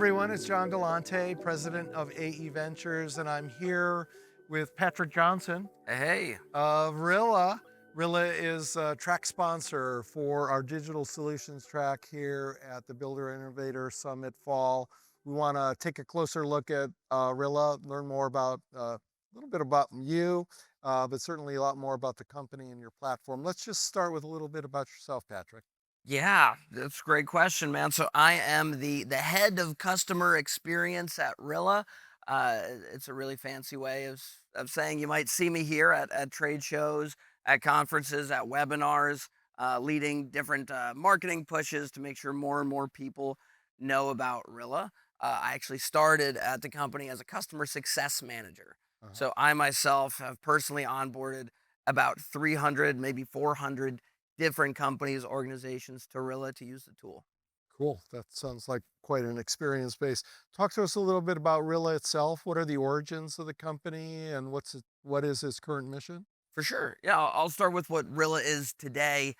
everyone, it's John Galante, president of AE Ventures, and I'm here with Patrick Johnson Hey, of Rilla. Rilla is a track sponsor for our digital solutions track here at the Builder Innovator Summit Fall. We want to take a closer look at Rilla, learn more about a little bit about you, but certainly a lot more about the company and your platform. Let's just start with a little bit about yourself, Patrick. yeah, that's a great question, man. So I am the head of customer experience at Rilla. It's a really fancy way of saying you might see me here at trade shows, at conferences, at webinars, leading different marketing pushes to make sure more and more people know about Rilla. I actually started at the company as a customer success manager. Uh-huh. So I myself have personally onboarded about 300, maybe 400 different companies, organizations to Rilla to use the tool. Cool. That sounds like quite an experience base. Talk to us a little bit about Rilla itself. What are the origins of the company and what is its current mission? For sure. Yeah, I'll start with what Rilla is today.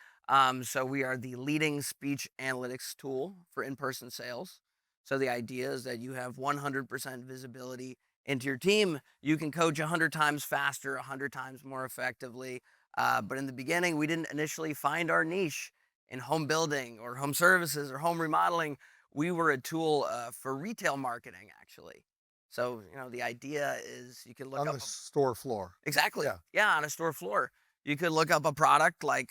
So we are the leading speech analytics tool for in-person sales. So the idea is that you have 100% visibility into your team. You can coach 100 times faster, 100 times more effectively. But in the beginning, we didn't initially find our niche in home building or home services or home remodeling. We were a tool for retail marketing, actually. So, the idea is you can look On up the store floor. exactly. Yeah. Yeah, on a store floor. You could look up a product like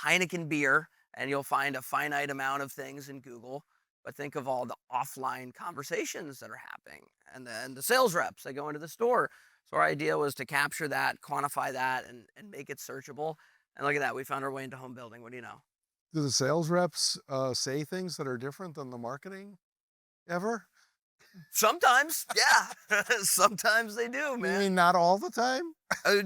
Heineken beer and you'll find a finite amount of things in Google. But think of all the offline conversations that are happening and the sales reps that go into the store. So our idea was to capture that, quantify that, and make it searchable. And look at that, we found our way into home building. What do you know? Do the sales reps say things that are different than the marketing ever? Sometimes, yeah. Sometimes they do, You man. mean not all the time? Uh,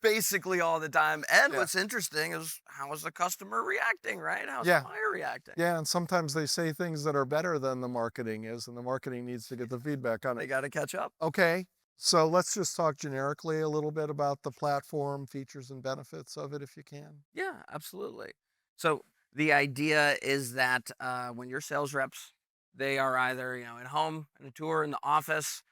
Basically all the time. And Yeah. what's interesting is how is the customer reacting, right? How's the Yeah. buyer reacting? Yeah. And sometimes they say things that are better than the marketing is, and the marketing needs to get the feedback on it. They got to catch up. Okay. So let's just talk generically a little bit about the platform, features and benefits of it if you can. Yeah, absolutely. So the idea is that when your sales reps, they are either at home, in a tour, in the office.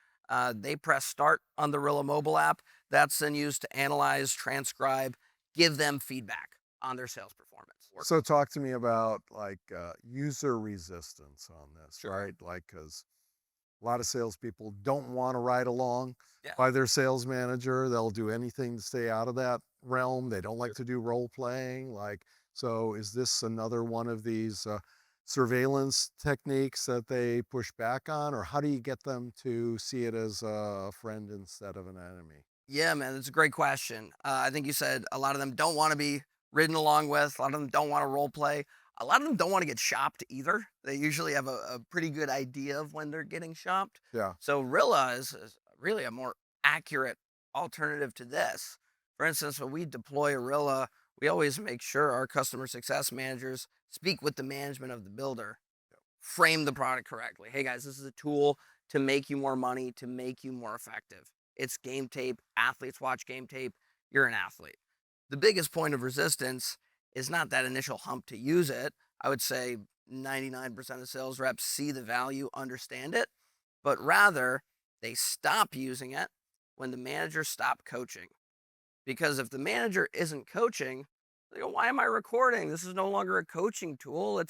They press start on the Rilla mobile app. That's then used to analyze, transcribe, give them feedback on their sales performance. So talk to me about like user resistance on this, Sure. right? Like, because a lot of salespeople don't want to ride along Yeah. by their sales manager. They'll do anything to stay out of that realm. They don't like Sure. to do role playing. Like, so is this another one of these surveillance techniques that they push back on, or how do you get them to see it as a friend instead of an enemy? Yeah, man, that's a great question. I think you said a lot of them don't want to be ridden along with. A lot of them don't want to role play. A lot of them don't want to get shopped either. They usually have a pretty good idea of when they're getting shopped. Yeah. So Rilla is really a more accurate alternative to this. For instance, when we deploy a Rilla, we always make sure our customer success managers speak with the management of the builder, frame the product correctly. Hey guys, this is a tool to make you more money, to make you more effective. It's game tape. Athletes watch game tape. You're an athlete. The biggest point of resistance is not that initial hump to use it. I would say 99% of sales reps see the value, understand it, but rather they stop using it when the managers stop coaching. Because if the manager isn't coaching, they go, why am I recording? This is no longer a coaching tool.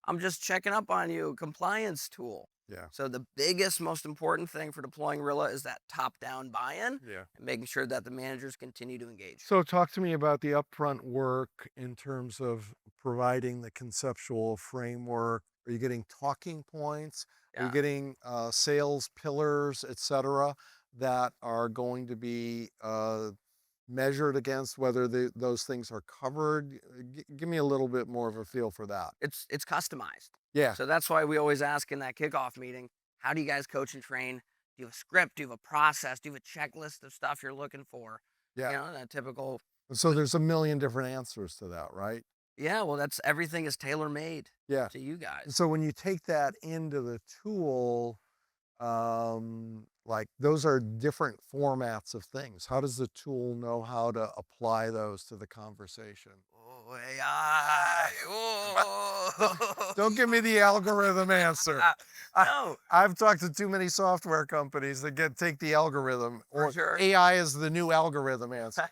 I'm just checking up on you, compliance tool. Yeah. So the biggest, most important thing for deploying Rilla is that top-down buy-in Yeah. and making sure that the managers continue to engage. So talk to me about the upfront work in terms of providing the conceptual framework. Are you getting talking points? Are you Yeah. getting sales pillars, et cetera, that are going to be measured against whether those things are covered? Give me a little bit more of a feel for that. It's customized. Yeah, So that's why we always ask in that kickoff meeting, how do you guys coach and train? Do you have a script? Do you have a process? Do you have a checklist of stuff you're looking for? yeah. That typical. And so there's a million different answers to that, right? Yeah, well, that's everything is tailor made Yeah. to you And guys. so when you take that into the tool, like those are different formats of things. How does the tool know how to apply those to the conversation? AI. Don't give me the algorithm answer. I, No, I've talked to too many software companies that take the algorithm, for or sure. AI is the new algorithm answer.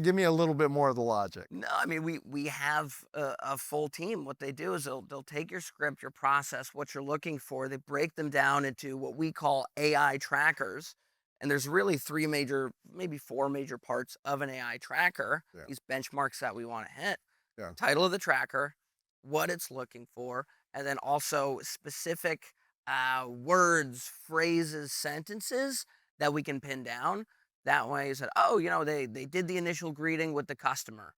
Give me a little bit more of the logic. No, I mean we have a full team. What they do is they'll take your script, your process, what you're looking for. They break them down into what we call AI trackers. And there's really three major, maybe four major parts of an AI tracker. Yeah, These benchmarks that we want to hit: yeah, the title of the tracker, what it's looking for, and then also specific words, phrases, sentences that we can pin down. That way, you said, oh, they did the initial greeting with the customer,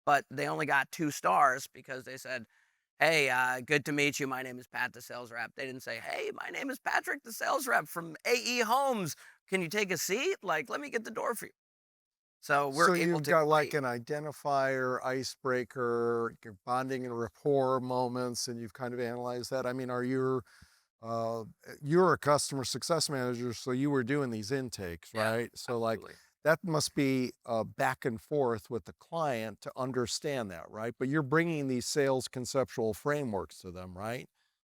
but they only got 2 stars because they said, hey, good to meet you. My name is Pat, the sales rep. They didn't say, hey, my name is Patrick, the sales rep from AE Homes. Can you take a seat? Like, let me get the door for you. So we're so able you've to got like create. an identifier, icebreaker, your bonding and rapport moments, and you've kind of analyzed that. I mean, uh, you're a customer success manager, so you were doing these intakes, Yeah, right? So like absolutely. that must be back and forth with the client to understand that, right? But you're bringing these sales conceptual frameworks to them, right?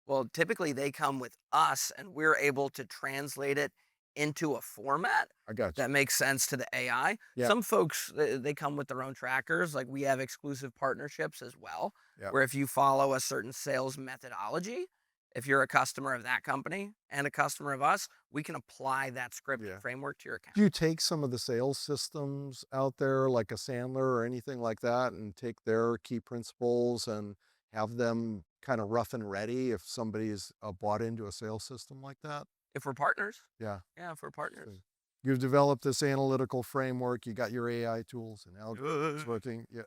Well, typically they come with us and we're able to translate it into a format I got you. that makes sense to the AI. Yeah, Some folks, they come with their own trackers. Like we have exclusive partnerships as well, yeah, where if you follow a certain sales methodology, if you're a customer of that company and a customer of us, we can apply that scripting yeah. framework to your account. Do you take some of the sales systems out there, like a Sandler or anything like that, and take their key principles and have them kind of rough and ready if somebody's bought into a sales system like that? If we're partners, Yeah. yeah, if we're partners. So you've developed this analytical framework, you got your AI tools and algorithms Uh, working. Yeah.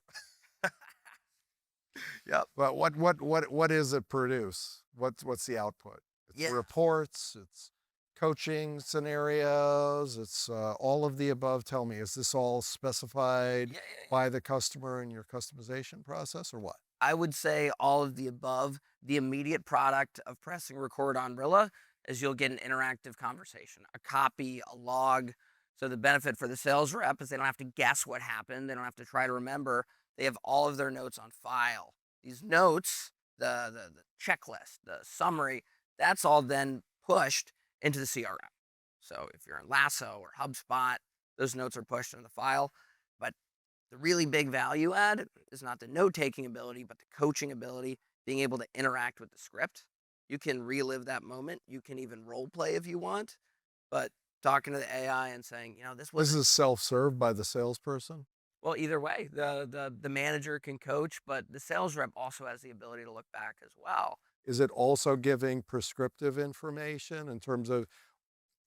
Yep. But what is it produce? What's the output? It's Yeah. reports, it's coaching scenarios, it's all of the above. Tell me, is this all specified Yeah, yeah, yeah. by the customer in your customization process or what? I would say all of the above. The immediate product of pressing record on Rilla is you'll get an interactive conversation, a copy, a log. So the benefit for the sales rep is they don't have to guess what happened. They don't have to try to remember. They have all of their notes on file. These notes, the checklist, the summary, that's all then pushed into the CRM. So if you're in Lasso or HubSpot, those notes are pushed into the file. But the really big value add is not the note taking ability, but the coaching ability, being able to interact with the script. You can relive that moment. You can even role play if you want, but talking to the AI and saying, this This wasn't is self-served by the salesperson. well. Either way, the manager can coach, but the sales rep also has the ability to look back as well. Is it also giving prescriptive information in terms of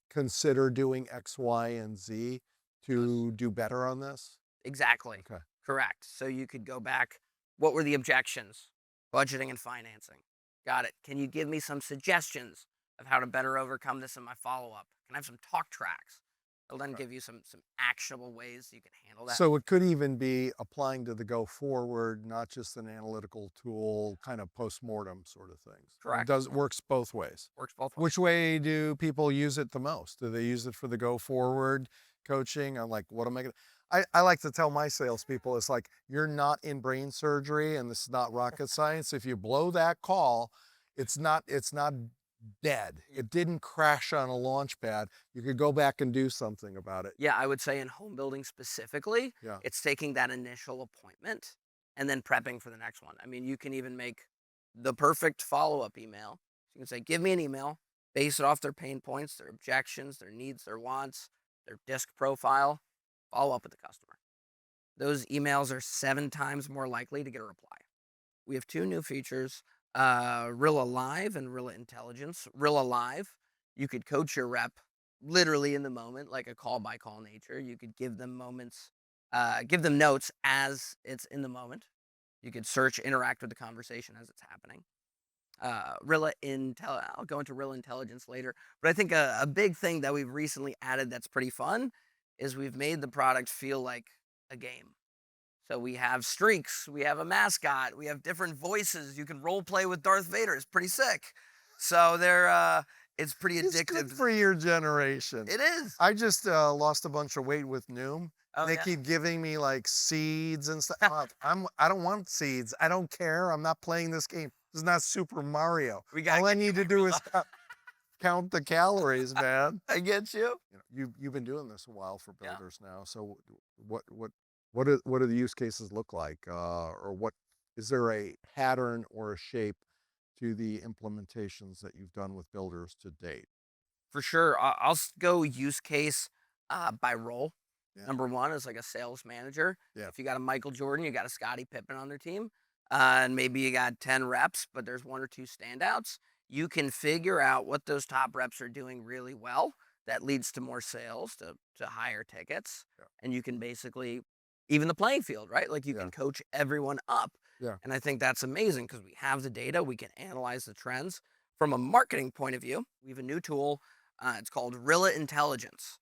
consider doing X, Y, and Z Yes. to do better on this? Exactly. Okay. Correct. So you could go back. What were the objections? Budgeting and financing. Got it. Can you give me some suggestions of how to better overcome this in my follow up? Can I have some talk tracks? It'll then Right. give you some actionable ways you can handle that. So it could even be applying to the go forward, not just an analytical tool, kind of post-mortem sort of things. It Correct. does works both ways. Works both ways. Which way do people use it the most? Do they use it for the go forward coaching? I'm like, what am I gonna? I like to tell my salespeople, it's like you're not in brain surgery and this is not rocket science. If you blow that call, it's not dead. Y- It didn't crash on a launch pad. You could go back and do something about it. Yeah, I would say in home building specifically, Yeah. it's taking that initial appointment and then prepping for the next one. I mean, you can even make the perfect follow up email. You can say, give me an email, base it off their pain points, their objections, their needs, their wants, their disc profile, follow up with the customer. Those emails are 7 times more likely to get a reply. We have two new features, Rilla Live and Rilla Intelligence. Rilla Live, you could coach your rep literally in the moment, like a call by call nature. You could give them moments, give them notes as it's in the moment. You could search, interact with the conversation as it's happening. I'll go into Rilla Intelligence later, but I think a big thing that we've recently added that's pretty fun is we've made the product feel like a game. So we have streaks, we have a mascot, we have different voices. You can role play with Darth Vader. It's pretty sick. So It's pretty It's good addictive. for your generation. It is. I just lost a bunch of weight with Noom. Oh They yeah. keep giving me like seeds and stuff. I don't want seeds. I don't care. I'm not playing this game. This is not Super Mario. We gotta All I get need you to do is count the calories, man. I get you. You've been doing this a while for Yeah. builders now. So what do the use cases look like? Or what is there a pattern or a shape to the implementations that you've done with builders to date? For sure. I'll go use case by role. Yeah. Number one is like a sales manager. Yeah. If you got a Michael Jordan, you got a Scottie Pippen on their team, and maybe you got 10 reps, but there's one or two standouts. You can figure out what those top reps are doing really well. That leads to more sales, to higher tickets. Yeah. And you can basically even the playing field, right? Like you Yeah. can coach everyone up. Yeah. And I think that's amazing because we have the data, we can analyze the trends. From a marketing point of view, we have a new tool. It's called Rilla Intelligence,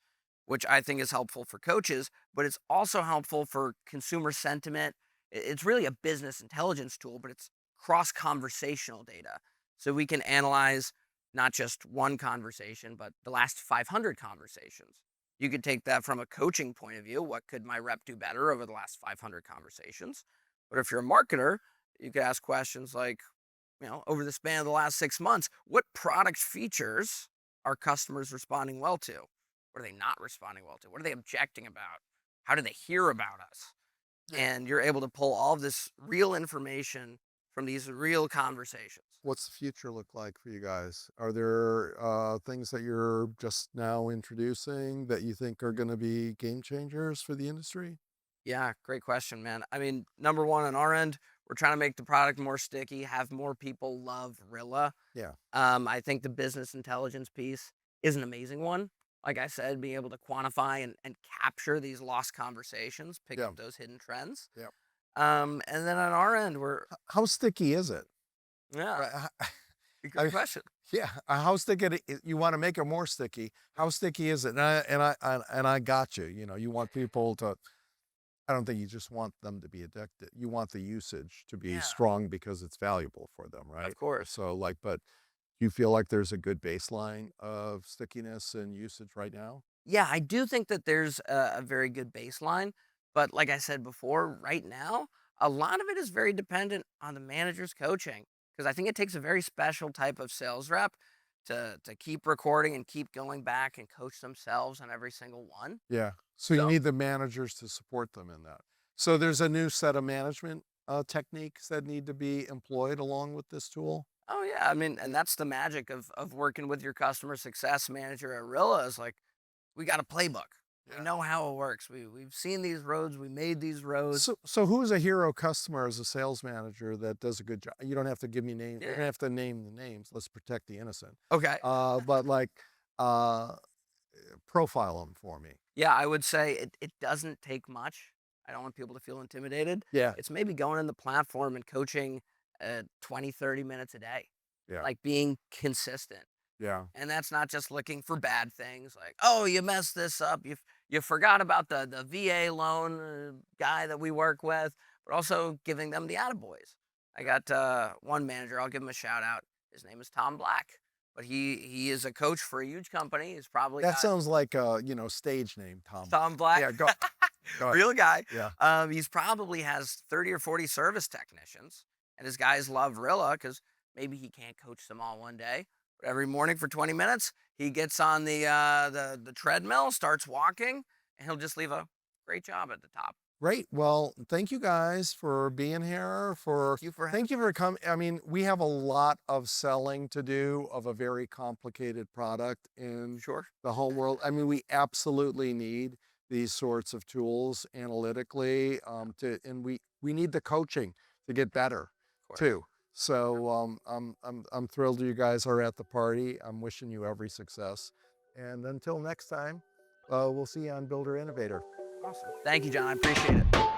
which I think is helpful for coaches, but it's also helpful for consumer sentiment. It's really a business intelligence tool, but it's cross conversational data. So we can analyze not just one conversation, but the last 500 conversations. You could take that from a coaching point of view. What could my rep do better over the last 500 conversations? But if you're a marketer, you could ask questions like, over the span of the last 6 months, what product features are customers responding well to? What are they not responding well to? What are they objecting about? How do they hear about us? Yeah. And you're able to pull all of this real information from these real conversations. What's the future look like for you guys? Are there things that you're just now introducing that you think are going to be game changers for the industry? Yeah, great question, man. I mean, number one on our end, we're trying to make the product more sticky, have more people love Rilla. Yeah. I think the business intelligence piece is an amazing one. Like I said, being able to quantify and capture these lost conversations, pick Yeah. up those hidden trends. Yeah. And then on our end, we're How sticky is it? yeah, Right, great question. yeah, how sticky you want to make it more sticky. How sticky is it? And I got you. You want people to. I don't think you just want them to be addicted. You want the usage to be Yeah, strong because it's valuable for them, of right? course. So but you feel like there's a good baseline of stickiness and usage right now? Yeah, I do think that there's a very good baseline. But like I said before, right now, a lot of it is very dependent on the manager's coaching. Because I think it takes a very special type of sales rep to keep recording and keep going back and coach themselves on every single one. Yeah. So you So, need the managers to support them in that. So there's a new set of management techniques that need to be employed along with this tool. oh yeah, I mean, and that's the magic of working with your customer success manager at Rilla is like, we got a playbook. We Yeah. know how it works. We've seen these roads. We made these roads. So who's a hero customer as a sales manager that does a good job? You don't have to give me names. You Yeah. don't have to name the names. Let's protect the innocent. Okay. But like, uh, profile them for me. Yeah, I would say it doesn't take much. I don't want people to feel intimidated. Yeah. It's maybe going in the platform and coaching 20, 30 minutes a day, Yeah. like being consistent. Yeah. And that's not just looking for bad things like, oh, you messed this up. You forgot about the VA loan guy that we work with, but also giving them the attaboys. I got one manager, I'll give him a shout out. His name is Tom Black, but he is a coach for a huge company. He's probably That got sounds like a stage name, Tom. Tom Black. Yeah. Go. Go ahead. Real guy. Yeah. He's probably has 30 or 40 service technicians, and his guys love Rilla because maybe he can't coach them all one day. But every morning for 20 minutes, he gets on the treadmill, starts walking, and he'll just leave a great job at the top. Great. Well, thank you guys for being here. Thank you for coming. I mean, we have a lot of selling to do of a very complicated product in Sure. the home world. I mean, we absolutely need these sorts of tools analytically and we need the coaching to get better Of course. too. So I'm thrilled you guys are at the party. I'm wishing you every success. And until next time, we'll see you on Builder Innovator. Awesome. Thank you, John. I appreciate it.